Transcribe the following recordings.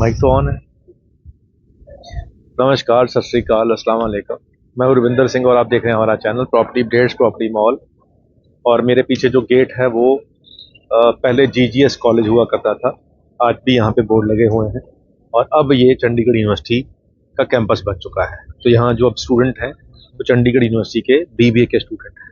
Mic तो on है। नमस्कार, सत श्री अकाल, अस्सलाम वालेकुम। मैं रविंदर सिंह और आप देख रहे हैं हमारा channel property updates property mall. और मेरे पीछे जो गेट है वो पहले जीजीएस कॉलेज हुआ करता था। आज भी यहाँ पे बोर्ड लगे हुए हैं और अब ये चंडीगढ़ यूनिवर्सिटी का कैंपस बन चुका है। तो यहाँ जो अब स्टूडेंट हैं तो चंडीगढ़ यूनिवर्सिटी के बीबीए के स्टूडेंट हैं।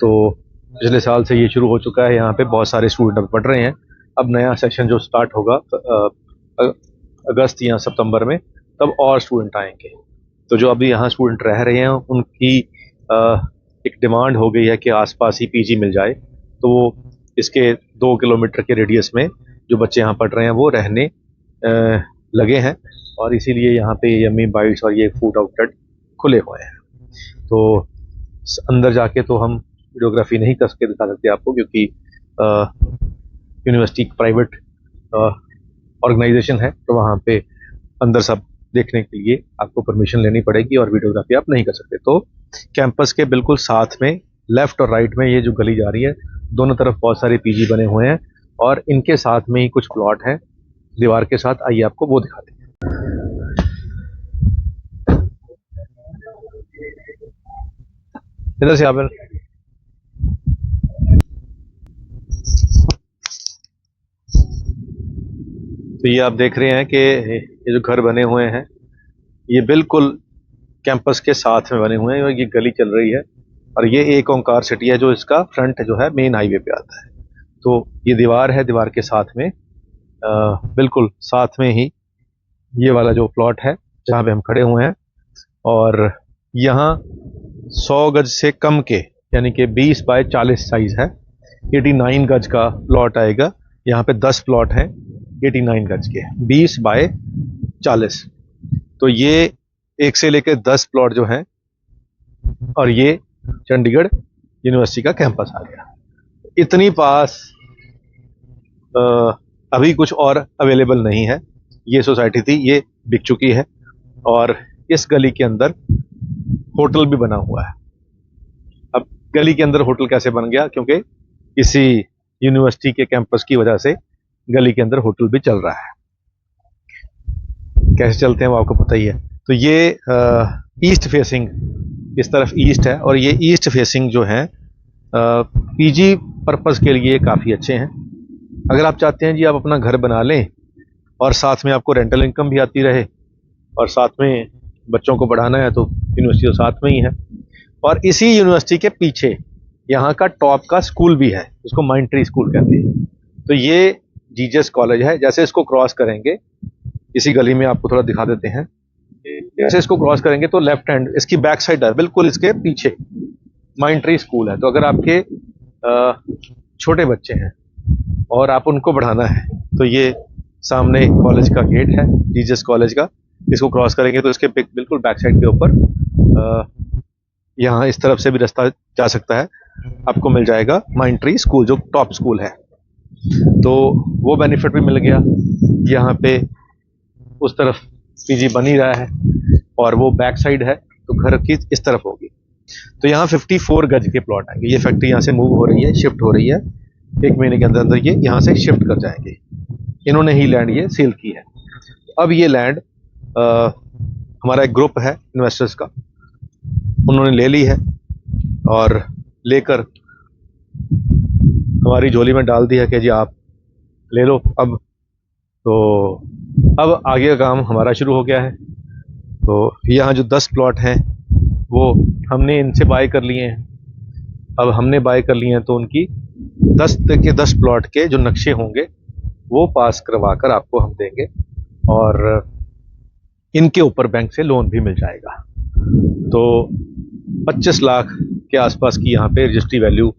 तो पिछले साल से ये शुरू हो चुका है, यहाँ पे बहुत सारे स्टूडेंट अब पढ़ रहे हैं। अब नया सेशन जो स्टार्ट होगा अगस्त या सितंबर में, तब और स्टूडेंट आएंगे। तो जो अभी यहाँ स्टूडेंट रह रहे हैं उनकी एक डिमांड हो गई है कि आसपास ही पीजी मिल जाए। तो इसके 2 किलोमीटर के रेडियस में जो बच्चे यहाँ पढ़ रहे हैं वो रहने लगे हैं और इसीलिए यहाँ पे यम्मी बाइट्स और ये फूड आउटलेट खुले हुए हैं। तो अंदर जाके तो हम वीडियोग्राफी नहीं कर सके दिखा सकते आपको, क्योंकि यूनिवर्सिटी प्राइवेट ऑर्गेनाइजेशन है। तो वहाँ पे अंदर सब देखने के लिए आपको परमिशन लेनी पड़ेगी और वीडियोग्राफी आप नहीं कर सकते। तो कैंपस के बिल्कुल साथ में लेफ्ट और राइट में ये जो गली जा रही है, दोनों तरफ बहुत सारे पीजी बने हुए हैं और इनके साथ में ही कुछ प्लॉट हैं दीवार के साथ। आइए आपको वो दिखाते हैं। इधर से आप तो ये आप देख रहे हैं कि ये जो घर बने हुए हैं ये बिल्कुल कैंपस के साथ में बने हुए हैं और ये गली चल रही है। और ये एक ओंकार सिटी है जो इसका फ्रंट जो है मेन हाईवे पे आता है। तो ये दीवार है, दीवार के साथ में बिल्कुल साथ में ही ये वाला जो प्लॉट है जहाँ पे हम खड़े हुए हैं। और यहाँ 100 गज से कम के यानी कि 20 बाय 40 साइज है। 89 गज का प्लॉट आएगा। यहाँ पे 10 प्लॉट हैं 89 गज के, 20 बाय 40। तो ये 1 से लेकर 10 प्लॉट जो हैं और ये चंडीगढ़ यूनिवर्सिटी का कैंपस आ गया। इतनी पास अभी कुछ और अवेलेबल नहीं है। ये सोसाइटी थी, ये बिक चुकी है और इस गली के अंदर होटल भी बना हुआ है। अब गली के अंदर होटल कैसे बन गया? क्योंकि किसी यूनिवर्सिटी के कैंपस की वजह से गली के अंदर होटल भी चल रहा है। कैसे चलते हैं वो आपको पता ही है। तो ये ईस्ट फेसिंग, इस तरफ ईस्ट है और ये ईस्ट फेसिंग जो है पीजी पर्पस के लिए काफ़ी अच्छे हैं। अगर आप चाहते हैं जी आप अपना घर बना लें और साथ में आपको रेंटल इनकम भी आती रहे और साथ में बच्चों को पढ़ाना है, तो यूनिवर्सिटी तो साथ में ही है। और इसी यूनिवर्सिटी के पीछे यहाँ का टॉप का स्कूल भी है, इसको माइंट्री स्कूल कहते हैं। तो ये जीजीएस कॉलेज है। जैसे इसको क्रॉस करेंगे, इसी गली में आपको थोड़ा दिखा देते हैं। जैसे इसको क्रॉस करेंगे तो लेफ्ट हैंड इसकी बैक साइड है, बिल्कुल इसके पीछे माइंट्री स्कूल है। तो अगर आपके छोटे बच्चे हैं और आप उनको पढ़ाना है तो ये सामने कॉलेज का गेट है जीजीएस कॉलेज का। इसको क्रॉस करेंगे तो इसके बिल्कुल बैक साइड के ऊपर यहाँ इस तरफ से भी रास्ता जा सकता है, आपको मिल जाएगा माइंट्री स्कूल जो टॉप स्कूल है। तो वो बेनिफिट भी मिल गया। यहाँ पे उस तरफ पीजी बन ही रहा है और वो बैक साइड है तो घर की इस तरफ होगी। तो यहाँ 54 गज के प्लॉट आएंगे। ये फैक्ट्री यहाँ से मूव हो रही है, शिफ्ट हो रही है। 1 महीने के अंदर अंदर ये यहाँ से शिफ्ट कर जाएंगे। इन्होंने ही लैंड ये सेल की है। अब ये लैंड हमारा एक ग्रुप है इन्वेस्टर्स का, उन्होंने ले ली है और लेकर हमारी झोली में डाल दिया कि जी आप ले लो। अब आगे का काम हमारा शुरू हो गया है। तो यहाँ जो 10 प्लॉट हैं वो हमने इनसे बाय कर लिए हैं। अब हमने बाय कर लिए हैं तो उनकी 10 के 10 प्लॉट के जो नक्शे होंगे वो पास करवा कर आपको हम देंगे और इनके ऊपर बैंक से लोन भी मिल जाएगा। तो 25 लाख के आसपास की यहाँ पे रजिस्ट्री वैल्यू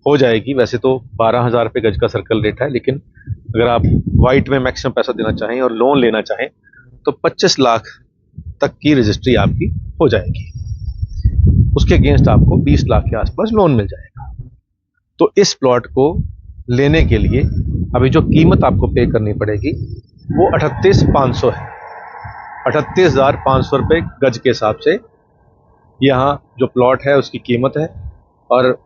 हो जाएगी। वैसे तो 12,000 रुपये गज का सर्कल रेट है, लेकिन अगर आप वाइट में मैक्सिमम पैसा देना चाहें और लोन लेना चाहें तो 25 लाख तक की रजिस्ट्री आपकी हो जाएगी। उसके अगेंस्ट आपको 20 लाख के आसपास लोन मिल जाएगा। तो इस प्लॉट को लेने के लिए अभी जो कीमत आपको पे करनी पड़ेगी वो 38,500 है। 38,500 रुपये गज के हिसाब से यहाँ जो प्लॉट है उसकी कीमत है और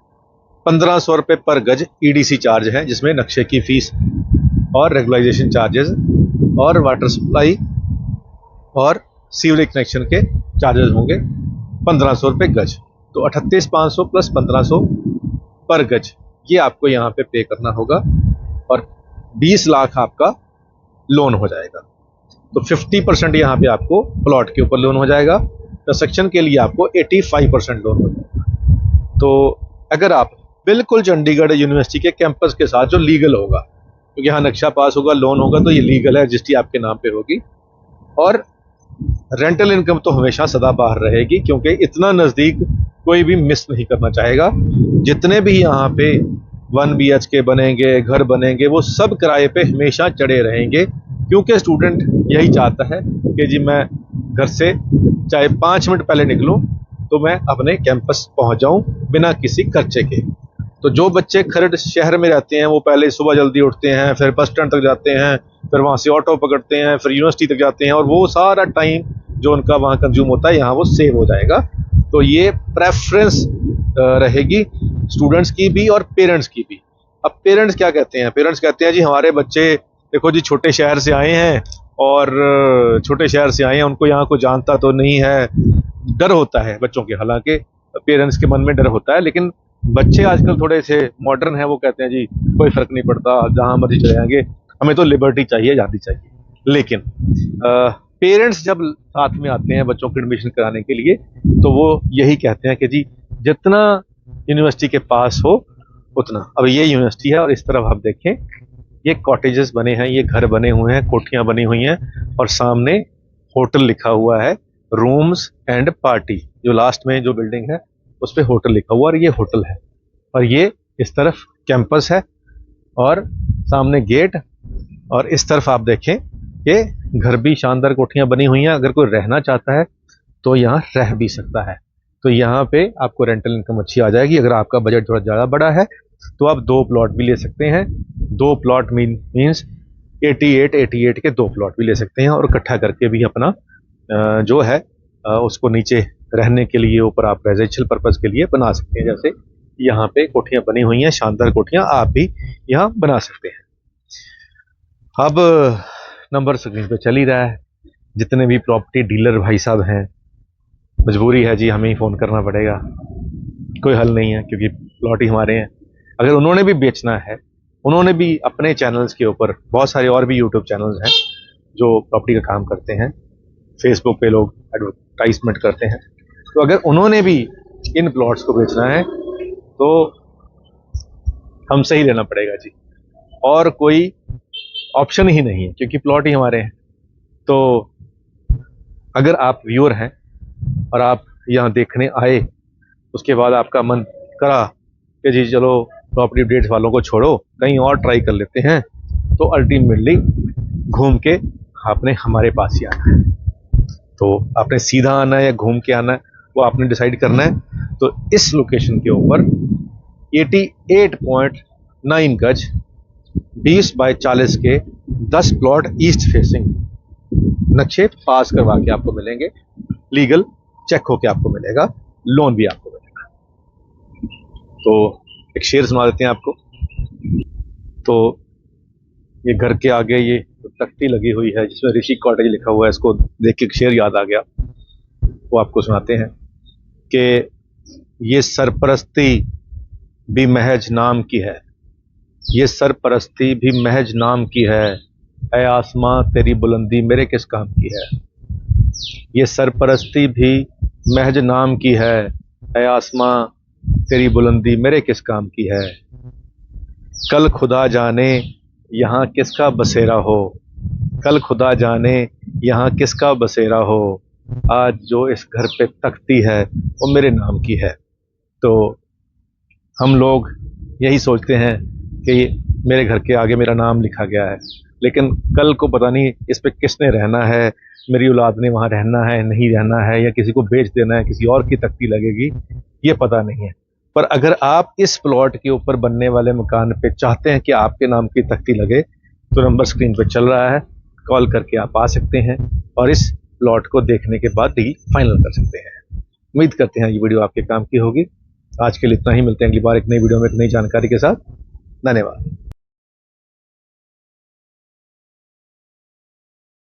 1500 रुपये पर गज ईडीसी चार्ज है, जिसमें नक्शे की फीस और रेगुलाइजेशन चार्जेस और वाटर सप्लाई और सीवरेज कनेक्शन के चार्जेस होंगे 1500 रुपये गज। तो 38,500 प्लस 1500 पर गज, ये आपको यहाँ पे करना होगा और 20 लाख आपका लोन हो जाएगा। तो 50% यहाँ पे आपको प्लॉट के ऊपर लोन हो जाएगा। कंस्ट्रक्शन के लिए आपको 85% लोन हो जाएगा। तो अगर आप बिल्कुल चंडीगढ़ यूनिवर्सिटी के कैंपस के साथ, जो लीगल होगा, क्योंकि यहाँ नक्शा पास होगा, लोन होगा, तो ये लीगल है, रजिस्ट्री आपके नाम पे होगी और रेंटल इनकम तो हमेशा सदाबहार रहेगी, क्योंकि इतना नज़दीक कोई भी मिस नहीं करना चाहेगा। जितने भी यहाँ पे 1 BHK बनेंगे, घर बनेंगे, वो सब किराए पे हमेशा चढ़े रहेंगे, क्योंकि स्टूडेंट यही चाहता है कि जी मैं घर से चाहे 5 मिनट पहले निकलूं तो मैं अपने कैंपस पहुंच जाऊं बिना किसी खर्चे के। तो जो बच्चे खरड़ शहर में रहते हैं वो पहले सुबह जल्दी उठते हैं, फिर बस स्टैंड तक जाते हैं, फिर वहाँ से ऑटो पकड़ते हैं, फिर यूनिवर्सिटी तक जाते हैं, और वो सारा टाइम जो उनका वहाँ कंज्यूम होता है यहाँ वो सेव हो जाएगा। तो ये प्रेफरेंस रहेगी स्टूडेंट्स की भी और पेरेंट्स की भी। अब पेरेंट्स क्या कहते हैं? पेरेंट्स कहते हैं जी हमारे बच्चे देखो जी छोटे शहर से आए हैं और छोटे शहर से आए हैं, उनको यहाँ को जानता तो नहीं है, डर होता है बच्चों के। हालांकि पेरेंट्स के मन में डर होता है, लेकिन बच्चे आजकल थोड़े से मॉडर्न हैं, वो कहते हैं जी कोई फर्क नहीं पड़ता, जहाँ मर्जी चले जाएंगे, हमें तो लिबर्टी चाहिए, आज़ादी चाहिए। लेकिन पेरेंट्स जब साथ में आते हैं बच्चों को एडमिशन कराने के लिए, तो वो यही कहते हैं कि जी जितना यूनिवर्सिटी के पास हो उतना। अब ये यूनिवर्सिटी है और इस तरफ आप देखें, ये कॉटेजेस बने हैं, ये घर बने हुए हैं, कोठियाँ बनी हुई हैं, और सामने होटल लिखा हुआ है, रूम्स एंड पार्टी। जो लास्ट में जो बिल्डिंग है उस पर होटल लिखा हुआ, और ये होटल है, और ये इस तरफ कैंपस है और सामने गेट, और इस तरफ आप देखें कि घर भी शानदार कोठियाँ बनी हुई हैं। अगर कोई रहना चाहता है तो यहाँ रह भी सकता है। तो यहाँ पे आपको रेंटल इनकम अच्छी आ जाएगी। अगर आपका बजट थोड़ा ज़्यादा बड़ा है तो आप 2 प्लॉट भी ले सकते हैं। 2 प्लॉट मीन्स 88 के 2 प्लॉट भी ले सकते हैं, और इकट्ठा करके भी अपना जो है उसको नीचे रहने के लिए, ऊपर आप रेजिडेंशियल पर्पज़ के लिए बना सकते हैं। जैसे यहाँ पे कोठियाँ बनी हुई हैं, शानदार कोठियाँ, आप भी यहाँ बना सकते हैं। अब नंबर स्क्रीन पे चल ही रहा है। जितने भी प्रॉपर्टी डीलर भाई साहब हैं, मजबूरी है जी, हमें ही फ़ोन करना पड़ेगा, कोई हल नहीं है, क्योंकि प्लॉट ही हमारे हैं। अगर उन्होंने भी बेचना है, उन्होंने भी अपने चैनल्स के ऊपर, बहुत सारे और भी यूट्यूब चैनल्स हैं जो प्रॉपर्टी का काम करते हैं, फेसबुक पे लोग एडवर्टाइजमेंट करते हैं, तो अगर उन्होंने भी इन प्लॉट्स को बेचना है तो हमसे ही लेना पड़ेगा जी, और कोई ऑप्शन ही नहीं है, क्योंकि प्लॉट ही हमारे हैं। तो अगर आप व्यूअर हैं और आप यहाँ देखने आए, उसके बाद आपका मन करा कि जी चलो प्रॉपर्टी अपडेट्स वालों को छोड़ो, कहीं और ट्राई कर लेते हैं, तो अल्टीमेटली घूम के आपने हमारे पास ही आना है। तो आपने सीधा आना है या घूम के आना है, वो आपने डिसाइड करना है। तो इस लोकेशन के ऊपर 88.9 गज 20 बाय 40 के 10 प्लॉट ईस्ट फेसिंग, नक्शे पास करवा के आपको मिलेंगे, लीगल चेक होके आपको मिलेगा, लोन भी आपको मिलेगा। तो एक शेर सुना देते हैं आपको। तो ये घर के आगे ये तख्ती लगी हुई है जिसमें ऋषि कॉटेज लिखा हुआ है, इसको देख के एक शेर याद आ गया, वो आपको सुनाते हैं कि ये सरपरस्ती भी महज नाम की है, ये सरपरस्ती भी महज नाम की है, ऐ आसमां तेरी बुलंदी मेरे किस काम की है। ये सरपरस्ती भी महज नाम की है, ऐ आसमां तेरी बुलंदी मेरे किस काम की है। कल खुदा जाने यहाँ किसका बसेरा हो, कल खुदा जाने यहाँ किसका बसेरा हो, आज जो इस घर पे तख्ती है वो मेरे नाम की है। तो हम लोग यही सोचते हैं कि मेरे घर के आगे मेरा नाम लिखा गया है, लेकिन कल को पता नहीं इस पे किसने रहना है, मेरी औलाद ने वहाँ रहना है नहीं रहना है, या किसी को बेच देना है, किसी और की तख्ती लगेगी, ये पता नहीं है। पर अगर आप इस प्लॉट के ऊपर बनने वाले मकान पे चाहते हैं कि आपके नाम की तख्ती लगे, तो नंबर स्क्रीन पे चल रहा है, कॉल करके आप आ सकते हैं और इस प्लॉट को देखने के बाद डील फाइनल कर सकते हैं। उम्मीद करते हैं ये वीडियो आपके काम की होगी। आज के लिए इतना ही, मिलते हैं अगली बार एक नई वीडियो में एक नई जानकारी के साथ। धन्यवाद।